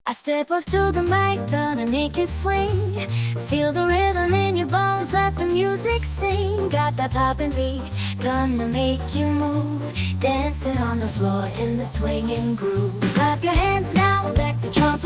I step up to the mic, gonna make you swing. Feel the rhythm in your bones, let the music sing. Got that poppin' beat, gonna make you move. Dancing on the floor in the swinging groove. Clap your hands now, let the trumpet